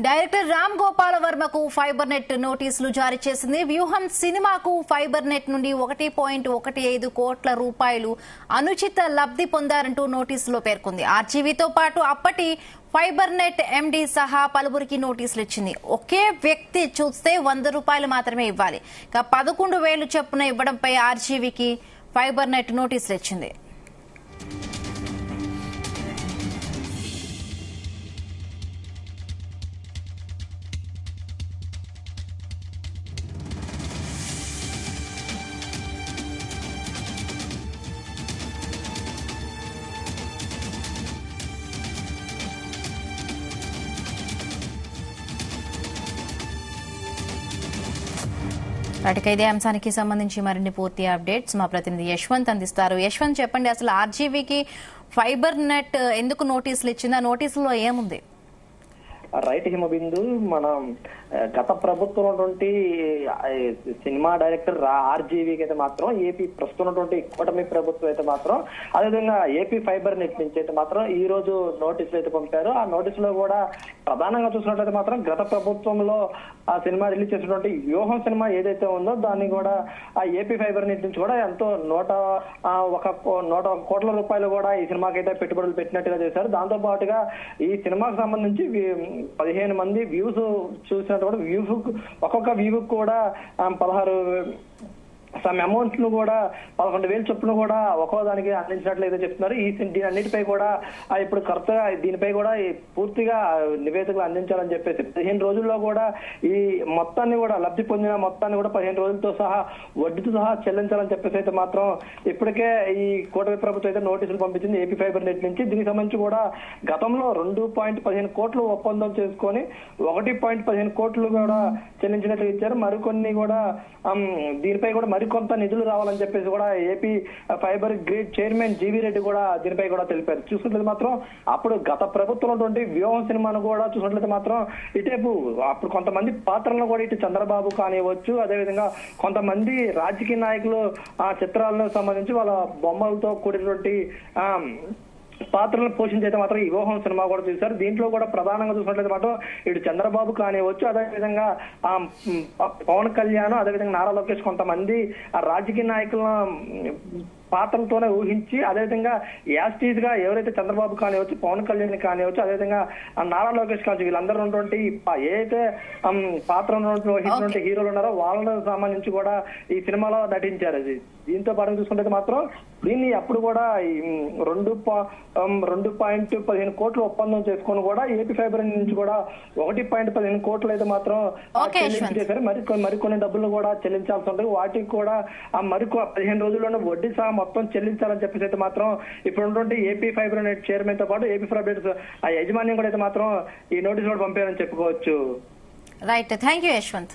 Director Ram Gopal వర్మకు fibre net నోటీసులు జారీ చేసింది. వ్యూహం సినిమాకు ఫైబర్ నెట్ నుండి 1.15 కోట్ల రూపాయలు అనుచిత లబ్ధి పొందారంటూ నోటీసులో పేర్కొంది. ఆర్జీవీతో పాటు అప్పటి ఫైబర్ నెట్ ఎండీ సహా పలువురికి నోటీసులు ఇచ్చింది. ఒకే వ్యక్తి చూస్తే 100 రూపాయలు మాత్రమే ఇవ్వాలి. 11,000 చొప్పున ఇవ్వడంపై ఆర్జీవీకి ఫైబర్ నెట్ నోటీసులు ఇచ్చింది. ఇదే అంశానికి సంబంధించి మరిన్ని పూర్తి అప్డేట్స్ మా ప్రతినిధి యశ్వంత్ అందిస్తారు. యశ్వంత్, చెప్పండి, అసలు ఆర్జీవీకి ఫైబర్ నెట్ ఎందుకు నోటీసులు ఇచ్చింది? ఆ నోటీసులో ఏముంది? రైట్ హిమబిందు, మన గత ప్రభుత్వం ఉన్నటువంటి సినిమా డైరెక్టర్ ఆర్జీవీకి అయితే మాత్రం ఏపీ ప్రస్తుతం ఉన్నటువంటి కూటమి ప్రభుత్వం అయితే మాత్రం అదేవిధంగా ఏపీ ఫైబర్ నెట్ నుంచి అయితే మాత్రం ఈ రోజు నోటీసులు అయితే పంపారు. ఆ నోటీసులో కూడా ప్రధానంగా చూసినట్లయితే మాత్రం గత ప్రభుత్వంలో ఆ సినిమా రిలీజ్ చేసినటువంటి వ్యూహం సినిమా ఏదైతే ఉందో దాన్ని కూడా ఆ ఏపీ ఫైబర్ నెట్ నుంచి కూడా ఎంతో 101 కోట్ల రూపాయలు కూడా ఈ సినిమాకి అయితే పెట్టుబడులు పెట్టినట్టుగా చేశారు. దాంతో పాటుగా ఈ సినిమాకు సంబంధించి 15 మంది వ్యూస్ చూసినట్టు కూడా ఒక్కొక్క వ్యూ కూడా 16 సమ్ అమౌంట్ ను కూడా 11,000 చొప్పున కూడా ఒక్కో దానికి అందించినట్లయితే చెప్తున్నారు. దీని అన్నిటిపై కూడా ఇప్పుడు కొత్తగా దీనిపై కూడా పూర్తిగా నివేదికలు అందించాలని చెప్పేసి 15 రోజుల్లో కూడా ఈ మొత్తాన్ని కూడా లబ్ధి పొందిన మొత్తాన్ని కూడా 15 రోజులతో సహా వడ్డీతో సహా చెల్లించాలని చెప్పేసి అయితే మాత్రం ఇప్పటికే ఈ కూటమి ప్రభుత్వం అయితే నోటీసులు పంపించింది ఏపీ ఫైబర్ నెట్ నుంచి. దీనికి సంబంధించి కూడా గతంలో 2.15 కోట్లు ఒప్పందం చేసుకొని 1.15 కోట్లు కూడా చెల్లించినట్లు ఇచ్చారు. మరికొన్ని కూడా దీనిపై కూడా మరికొంత నిధులు రావాలని చెప్పేసి కూడా AP fibre grid chairman GV Reddy కూడా దీనిపై కూడా తెలిపారు. చూసుకున్నట్లయితే మాత్రం అప్పుడు గత ప్రభుత్వం ఉన్నటువంటి వ్యూహం సినిమాను కూడా చూసినట్లయితే మాత్రం ఇటేపు అప్పుడు కొంతమంది పాత్రలను కూడా ఇటు చంద్రబాబు కానివ్వచ్చు, అదేవిధంగా కొంతమంది రాజకీయ నాయకులు ఆ చిత్రాలకు సంబంధించి వాళ్ళ బొమ్మలతో కూడినటువంటి పాత్రలను పోషించైతే మాత్రం ఈ వ్యూహం సినిమా కూడా చూశారు. దీంట్లో కూడా ప్రధానంగా చూసినట్లయితే మాత్రం ఇటు చంద్రబాబు కానివచ్చు, అదేవిధంగా పవన్ కళ్యాణ్, అదేవిధంగా నారా లోకేష్ కొంతమంది రాజకీయ నాయకులను పాత్రలతోనే ఊహించి అదేవిధంగా యాస్టీజ్ గా ఎవరైతే చంద్రబాబు కానివచ్చు, పవన్ కళ్యాణ్ కానివచ్చు, అదేవిధంగా నారా లోకేష్ కావచ్చు, వీళ్ళందరూ ఉన్నటువంటి ఏదైతే పాత్రను వహించినటువంటి హీరోలు ఉన్నారో వాళ్ళకు సంబంధించి కూడా ఈ సినిమాలో నటించారు. దీంతో పాటు చూసుకుంటే మాత్రం దీన్ని అప్పుడు కూడా 2.15 కోట్లు ఒప్పందం చేసుకొని కూడా ఏపీ ఫైబర్ నుంచి కూడా 1.15 కోట్లు అయితే మాత్రం చెల్లించేశారు. మరికొన్ని డబ్బులు కూడా చెల్లించాల్సి ఉంటుంది. వాటికి కూడా మరికొ 15 రోజుల్లోనే వడ్డీ సహా మొత్తం చెల్లించాలని చెప్పేసి అయితే మాత్రం ఇప్పుడు ఉన్నటువంటి ఏపీ ఫైబర్ నెట్ చైర్మన్ తో పాటు ఏపీ ఫైబర్ ఆ యాజమాన్యం కూడా అయితే మాత్రం ఈ నోటీసు కూడా పంపారని చెప్పుకోవచ్చు. Right, thank you Yashwant.